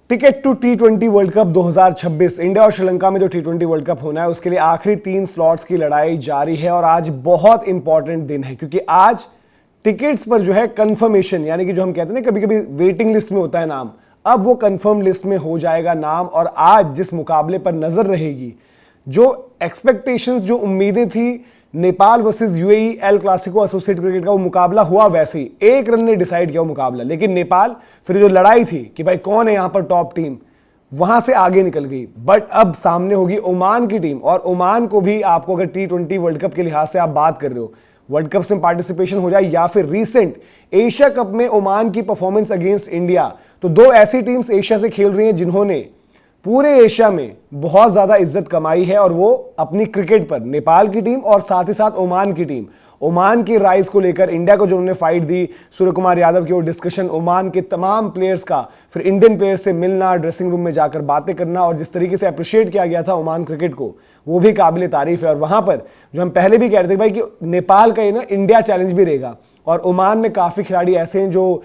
Ticket to T20 world cup 2026 India और श्रीलंका में जो T20 वर्ल्ड कप होना है उसके लिए आखिरी 3 स्लॉट्स की लड़ाई जारी है और आज बहुत इंपॉर्टेंट दिन है क्योंकि आज टिकट्स पर जो है कंफर्मेशन, यानी कि जो हम कहते हैं ना कभी कभी वेटिंग लिस्ट में होता है नाम, अब वो कंफर्म लिस्ट में हो जाएगा नाम। और आज जिस मुकाबले पर नजर रहेगी, जो एक्सपेक्टेशंस, जो उम्मीदें थी, Nepal versus UAE El Clasico associate cricket का वो मुकाबला हुआ वैसे ही, एक रन ने डिसाइड किया वो मुकाबला, लेकिन नेपाल फिर जो लड़ाई थी कि भाई कौन है यहां पर टॉप टीम, वहां से आगे निकल गई। बट अब सामने होगी ओमान की टीम, और ओमान को भी आपको अगर T20 वर्ल्ड कप के लिहाज से आप बात कर रहे हो, वर्ल्ड कप में पार्टिसिपेशन हो जाए या फिर रीसेंट एशिया कप में ओमान की परफॉर्मेंस अगेंस्ट इंडिया, तो दो ऐसी टीम्स एशिया से खेल रही हैं जिन्होंने पूरे एशिया में बहुत ज्यादा इज्जत कमाई है, और वो अपनी क्रिकेट पर नेपाल की टीम और साथ ही साथ ओमान की टीम, ओमान की राइज को लेकर इंडिया को जो उन्होंने फाइट दी, सूर्य कुमार यादव की वो डिस्कशन, ओमान के तमाम प्लेयर्स का फिर इंडियन प्लेयर्स से मिलना, ड्रेसिंग रूम में जाकर बातें करना, और जिस तरीके से अप्रिशिएट किया गया था ओमान क्रिकेट को, वो भी काबिल तारीफ है। और वहां पर जो हम पहले भी कह रहे थे भाई कि नेपाल का ये ना इंडिया चैलेंज भी रहेगा, और ओमान में काफी खिलाड़ी ऐसे हैं जो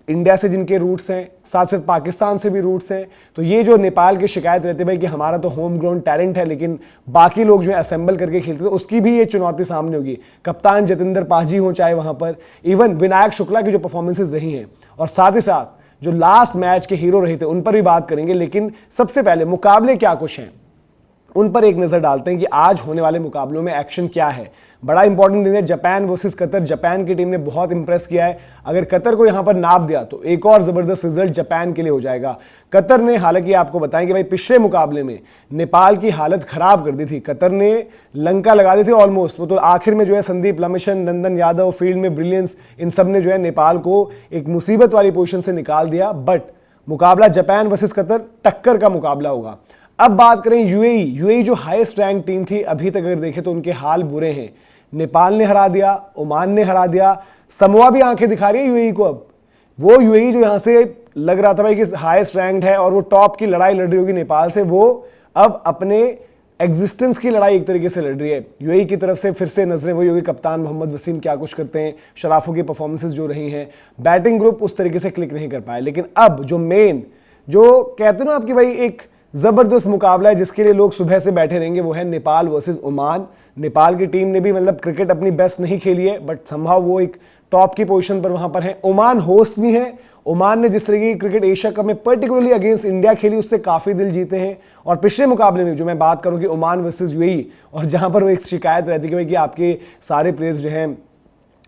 इंडिया से जिनके रूट्स हैं, साथ साथ पाकिस्तान से भी रूट्स हैं। तो ये जो नेपाल की शिकायत रहती है भाई कि हमारा तो होम ग्राउंड टैलेंट है लेकिन बाकी लोग जो है असेंबल करके खेलते हैं, तो उसकी भी ये चुनौती सामने होगी। कप्तान जतिंदर पाजी हो चाहे वहां पर, इवन विनायक शुक्ला की जो परफॉर्मेंसेज रही हैं, और साथ ही साथ जो लास्ट मैच के हीरो रहे थे उन पर भी बात करेंगे। लेकिन सबसे पहले मुकाबले क्या कुछ हैं उन पर एक नजर डालते हैं कि आज होने वाले मुकाबलों में एक्शन क्या है। बड़ा इंपॉर्टेंट दिन है, जापान वर्सेस कतर। जापान की टीम ने बहुत इंप्रेस किया है, अगर कतर को यहां पर नाप दिया तो एक और जबरदस्त रिजल्ट जापान के लिए हो जाएगा। कतर ने, हालांकि आपको बताएं कि भाई पिछले मुकाबले में नेपाल की हालत खराब कर दी थी, कतर ने लंका लगा दी थी ऑलमोस्ट, वो तो आखिर में जो है संदीप लमिशन, नंदन यादव, फील्ड में ब्रिलियंस, इन सब ने जो है नेपाल को एक मुसीबत वाली पोजीशन से निकाल दिया। बट मुकाबला जापान वर्सेस कतर टक्कर का मुकाबला होगा। अब बात करें यूएई जो हाईएस्ट रैंक टीम थी अभी तक अगर देखें तो उनके हाल बुरे हैं। नेपाल ने हरा दिया, ओमान ने हरा दिया, समोआ भी आंखें दिखा रही है यूएई को। अब वो यूएई जो यहां से लग रहा था भाई कि हाईएस्ट रैंक्ड है और वो टॉप की लड़ाई लड़ रही होगी नेपाल से, वो अब अपने एग्जिस्टेंस की लड़ाई एक तरीके से लड़ रही है। यूएई की तरफ से फिर से नजरें वही होगी, कप्तान मोहम्मद वसीम क्या कुछ करते हैं, शराफों की परफॉर्मेंसेज जो रही हैं, बैटिंग ग्रुप उस तरीके से क्लिक नहीं कर पाए। लेकिन अब जो मेन, जो कहते ना आपकी भाई एक जबरदस्त मुकाबला है जिसके लिए लोग सुबह से बैठे रहेंगे, वो है नेपाल वर्सेस ओमान। नेपाल की टीम ने भी मतलब क्रिकेट अपनी बेस्ट नहीं खेली है, बट संभव वो एक टॉप की पोजीशन पर वहां पर है। ओमान होस्ट भी है। ओमान ने जिस तरीके की क्रिकेट एशिया कप में पर्टिकुलरली अगेंस्ट इंडिया खेली, उससे काफी दिल जीते हैं। और पिछले मुकाबले में जो मैं बात करूं कि ओमान वर्सेस यूएई, और जहां पर वो एक शिकायत रहती है कि भाई कि आपके सारे प्लेयर्स जो हैं,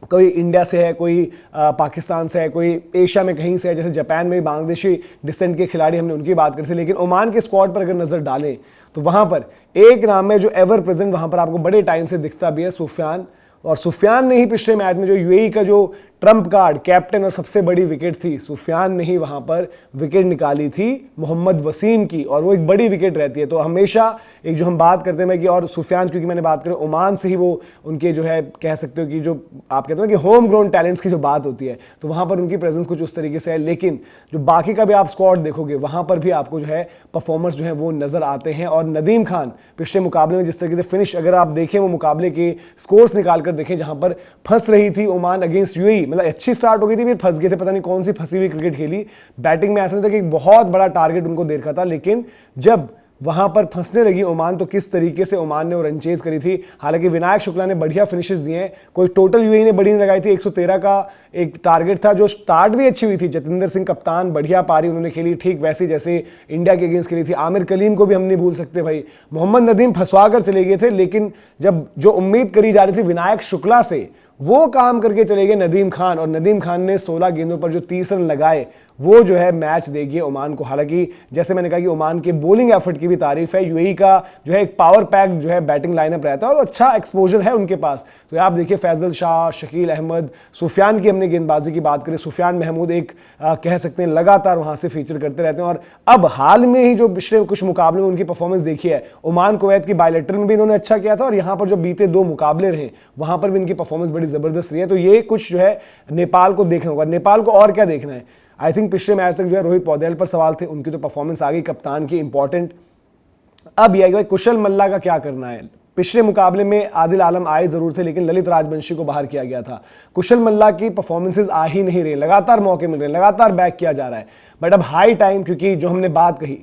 कोई इंडिया से है, कोई पाकिस्तान से है, कोई एशिया में कहीं से है, जैसे जापान में बांग्लादेशी डिसेंट के खिलाड़ी, हमने उनकी बात करी थी। लेकिन ओमान के स्क्वाड पर अगर नजर डालें तो वहां पर एक नाम है जो एवर प्रेजेंट वहां पर आपको बड़े टाइम से दिखता भी है, सुफियान। और सुफियान ने ही पिछले मैच में जो यूएई का जो ट्रम्प कार्ड, कैप्टन और सबसे बड़ी विकेट थी, सुफियान ने ही वहां पर विकेट निकाली थी मोहम्मद वसीम की, और वो एक बड़ी विकेट रहती है। तो हमेशा एक जो हम बात करते हैं कि, और सुफियान क्योंकि मैंने बात करें ओमान से ही, वो उनके जो है कह सकते हो कि जो आप कहते हो कि होम ग्राउंड टैलेंट्स की जो बात होती है, तो वहां पर उनकी प्रेजेंस कुछ उस तरीके से है। लेकिन जो बाकी का भी आप स्क्वाड देखोगे वहां पर भी आपको जो है परफॉर्मर्स जो है वो नजर आते हैं। और नदीम खान पिछले मुकाबले में जिस तरीके से फिनिश, अगर आप देखें वो मुकाबले के स्कोर्स निकाल कर देखें, जहां पर फंस रही थी ओमान अगेंस्ट यूएई, मतलब अच्छी स्टार्ट हो गई थी फिर फंस गए थे, पता नहीं कौन सी फंसी हुई क्रिकेट खेली। बैटिंग में ऐसा नहीं था कि एक बहुत बड़ा टारगेट उनको दे रखा था, लेकिन जब वहां पर फंसने लगी ओमान तो किस तरीके से ओमान ने वो रन चेज करी थी। हालांकि विनायक शुक्ला ने बढ़िया फिनिशेस दिए हैं, कोई टोटल यूएई ने बड़ी नहीं लगाई थी, 113 का एक टारगेट था, जो स्टार्ट भी अच्छी हुई थी। जतिंदर सिंह कप्तान, बढ़िया पारी उन्होंने खेली, ठीक वैसी जैसे इंडिया के अगेंस्ट खेली थी। आमिर कलीम को भी हम नहीं भूल सकते भाई। मोहम्मद नदीम फंसवा कर चले गए थे, लेकिन जब जो उम्मीद करी जा रही थी विनायक शुक्ला से, वो काम करके चले गए नदीम खान, और नदीम खान ने 16 गेंदों पर जो 30 रन लगाए, वो जो है मैच देगी ओमान को। हालांकि जैसे मैंने कहा कि ओमान के बॉलिंग एफर्ट की भी तारीफ है। यूएई का जो है एक पावर पैक जो है बैटिंग लाइनअप रहता है और अच्छा एक्सपोजर है उनके पास। तो आप देखिए फैजल शाह, शकील अहमद, सुफियान की हमने गेंदबाजी की बात करें, सुफियान महमूद एक कह सकते हैं लगातार वहां से फीचर करते रहते हैं। और अब हाल में ही जो पिछले कुछ मुकाबले में उनकी परफॉर्मेंस देखी है, ओमान कुवैत की बायलेटरल में भी इन्होंने अच्छा किया था, और यहाँ पर जो बीते 2 मुकाबले रहे वहां पर भी इनकी परफॉर्मेंस बड़ी जबरदस्त रही है। तो ये कुछ जो है नेपाल को देखना होगा। नेपाल को और क्या देखना है, आई थिंक पिछले मैच तक जो है रोहित पौडेल पर सवाल थे, उनकी तो परफॉर्मेंस आ गई कप्तान की इंपॉर्टेंट। अब यह कुशल मल्ला का क्या करना है। पिछले मुकाबले में आदिल आलम आए जरूर थे, लेकिन ललित राजवंशी को बाहर किया गया था। कुशल मल्ला की परफॉर्मेंसेज आ ही नहीं रही, लगातार मौके मिल रहे हैं, लगातार बैक किया जा रहा है। बट अब हाई टाइम, क्योंकि जो हमने बात कही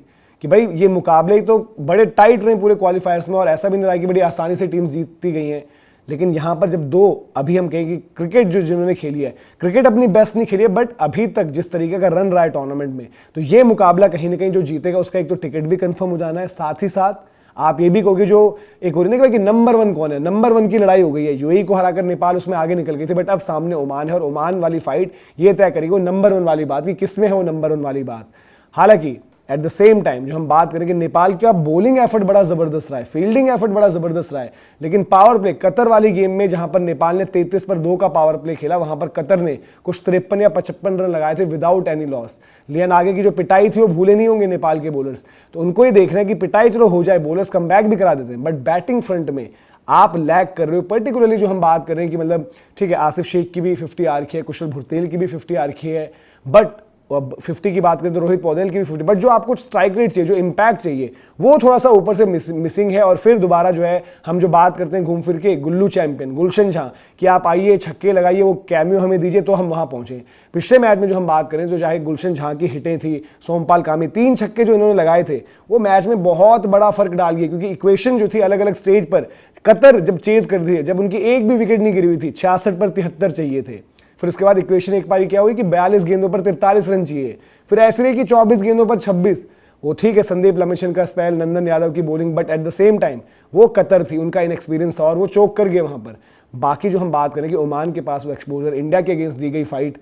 कि भाई ये मुकाबले तो बड़े टाइट रहे पूरे क्वालिफायर्स में, और ऐसा भी नहीं रहा कि बड़ी आसानी से टीम जीतती गई हैं। लेकिन यहाँ पर जब दो, अभी हम कहें कि क्रिकेट जो जिन्होंने खेली है, क्रिकेट अपनी बेस्ट नहीं खेली है, बट अभी तक जिस तरीके का रन रहा है टूर्नामेंट में, तो ये मुकाबला कहीं ना कहीं जो जीतेगा उसका एक तो टिकट भी कंफर्म हो जाना है, साथ ही साथ आप ये भी कहोगे जो एक हो रही है कि नंबर 1 कौन है, नंबर 1 की लड़ाई हो गई है। यूएई को हराकर नेपाल उसमें आगे निकल गई थी, बट अब सामने ओमान है, और ओमान वाली फाइट ये तय करेगी वो नंबर 1 वाली बात कि किसमें है वो नंबर 1 वाली बात। हालांकि एट द सेम टाइम जो हम बात करेंगे, नेपाल का बॉलिंग एफर्ट बड़ा जबरदस्त रहा है, फील्डिंग एफर्ट बड़ा जबरदस्त रहा है, लेकिन पावर प्ले कतर वाली गेम में जहां पर नेपाल ने 33 पर 2 का पावर प्ले खेला, वहां पर कतर ने कुछ 53 या 55 रन लगाए थे विदाउट एनी लॉस। लेकिन आगे की जो पिटाई थी वो भूले नहीं होंगे नेपाल के बॉलर्स, तो उनको ये देखना है कि पिटाई चलो हो जाए, बॉलर्स कमबैक भी करा देते हैं, बट बैटिंग फ्रंट में आप लैग कर रहे हो। पर्टिकुलरली जो हम बात कर रहे हैं कि मतलब ठीक है, आसिफ शेख की भी 50 आ रखी है, कुशल भुरतेल की भी 50 आ रखी है, बट 50 की बात करें तो रोहित पौडेल की भी 50, बट जो आपको स्ट्राइक रेट चाहिए, जो इंपैक्ट चाहिए, वो थोड़ा सा ऊपर से मिसिंग है। और फिर दोबारा जो है हम जो बात करते हैं घूम फिर के गुल्लू चैंपियन गुलशन झा कि आप आइए छक्के लगाइए, वो कैमियो हमें दीजिए तो हम वहां पहुंचे। पिछले मैच में जो हम बात करें, जो चाहे गुलशन झा की हिटें थी, सोमपाल कामी 3 छक्के जो इन्होंने लगाए थे, वो मैच में बहुत बड़ा फर्क डाल गया, क्योंकि इक्वेशन जो थी अलग अलग स्टेज पर कतर जब चेज कर दी है, जब उनकी एक भी विकेट नहीं गिरी हुई थी, 66 पर 73 चाहिए थे। फिर उसके बाद इक्वेशन एक बारी क्या हुई कि 42 गेंदों पर 43 रन चाहिए, फिर ऐसे रही कि 24 गेंदों पर 26। वो ठीक है, संदीप लमिशन का स्पेल, नंदन यादव की bowling, but at the same time वो कतर थी, उनका इनएक्सपीरियंस था और वो चोक कर गए वहां पर। बाकी जो हम बात करें कि ओमान के पास वो एक्सपोजर, इंडिया के अगेंस्ट दी गई फाइट,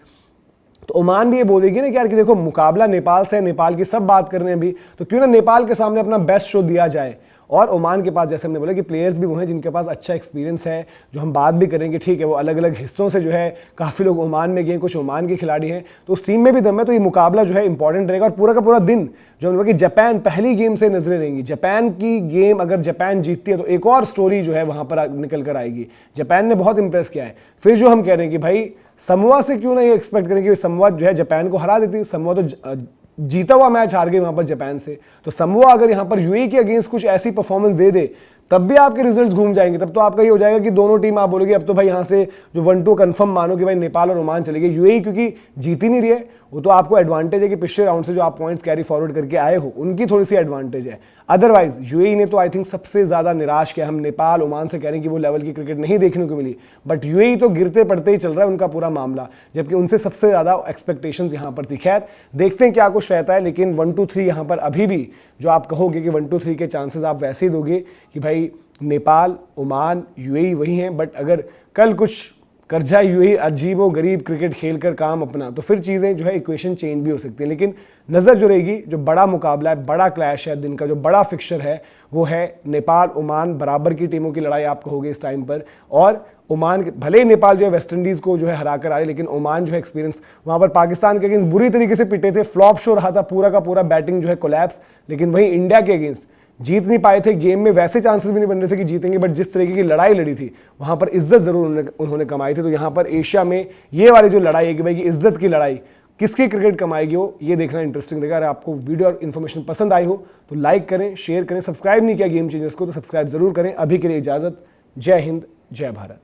तो ओमान भी ये बोलेगी ना कि यार कि देखो मुकाबला नेपाल से है, नेपाल की सब बात कर रहे हैं अभी, तो क्यों ना नेपाल के सामने अपना बेस्ट शो दिया जाए। और ओमान के पास जैसे हमने बोला कि प्लेयर्स भी वो हैं जिनके पास अच्छा एक्सपीरियंस है, जो हम बात भी करेंगे, ठीक है, वो अलग अलग हिस्सों से जो है काफ़ी लोग ओमान में गए, कुछ ओमान के खिलाड़ी हैं, तो उस टीम में भी दम है। तो ये मुकाबला जो है इंपॉर्टेंट रहेगा, और पूरा का पूरा दिन जो हम लोग कि जापान पहली गेम से नजरें रहेंगी। जापान की गेम अगर जापान जीतती है तो एक और स्टोरी जो है वहां पर निकल कर आएगी। जापान ने बहुत इंप्रेस किया है। फिर जो हम कह रहे हैं कि भाई समोआ से क्यों ना ये एक्सपेक्ट करें कि समोआ जो है जापान को हरा देती है। समोआ तो जीता हुआ मैच हार गई वहां पर जापान से, तो समोआ अगर यहां पर यूएई के अगेंस्ट कुछ ऐसी परफॉर्मेंस दे दे, तब भी आपके रिजल्ट्स घूम जाएंगे। तब तो आपका ये हो जाएगा कि दोनों टीम आप बोलोगे अब तो भाई यहां से जो 1-2 कंफर्म मानो कि भाई नेपाल और ओमान चले गए। यूएई क्योंकि जीत ही नहीं रही है, वो तो आपको एडवांटेज है कि पिछले राउंड से जो आप पॉइंट्स कैरी फॉरवर्ड करके आए हो, उनकी थोड़ी सी एडवांटेज है। अदरवाइज यूएई ने तो आई थिंक सबसे ज्यादा निराश किया। हम नेपाल ओमान से कह रहे हैं कि वो लेवल की क्रिकेट नहीं देखने को मिली, बट यूएई तो गिरते पड़ते ही चल रहा है उनका पूरा मामला, जबकि उनसे सबसे ज्यादा एक्सपेक्टेशंस यहां पर थी। खैर देखते हैं क्या कुछ रहता है, लेकिन 1-2-3 यहां पर अभी भी जो आप कहोगे कि 1-2-3 के चांसेस आप वैसे ही दोगे कि भाई नेपाल, ओमान, यूएई वही हैं। बट अगर कल कुछ कर जाए यूएई अजीबो गरीब क्रिकेट खेलकर काम अपना, तो फिर चीज़ें जो है इक्वेशन चेंज भी हो सकती है। लेकिन नज़र जो रहेगी, जो बड़ा मुकाबला है, बड़ा क्लैश है, दिन का जो बड़ा फिक्सचर है, वो है नेपाल ओमान बराबर की टीमों की लड़ाई आप कहोगे इस टाइम पर। और ओमान भले ही नेपाल जो है वेस्ट इंडीज़ को जो है हरा कर आ रही, लेकिन ओमान जो है एक्सपीरियंस वहाँ पर पाकिस्तान के अगेंस्ट बुरी तरीके से पिटे थे, फ्लॉप शो रहा था पूरा का पूरा, बैटिंग जो है कोलैप्स। लेकिन वहीं इंडिया के अगेंस्ट जीत नहीं पाए थे, गेम में वैसे चांसेस भी नहीं बन रहे थे कि जीतेंगे, बट जिस तरीके की लड़ाई लड़ी थी वहां पर इज्जत जरूर उन्होंने कमाई थी। तो यहां पर एशिया में ये वाली जो लड़ाई है कि भाई की इज्जत की लड़ाई किसकी क्रिकेट कमाएगी, हो ये देखना इंटरेस्टिंग रहेगा। अगर आपको वीडियो और इन्फॉर्मेशन पसंद आई हो तो लाइक करें, शेयर करें, सब्सक्राइब नहीं किया गेम चेंजर्स को तो सब्सक्राइब जरूर करें। अभी के लिए इजाजत, जय हिंद, जय भारत।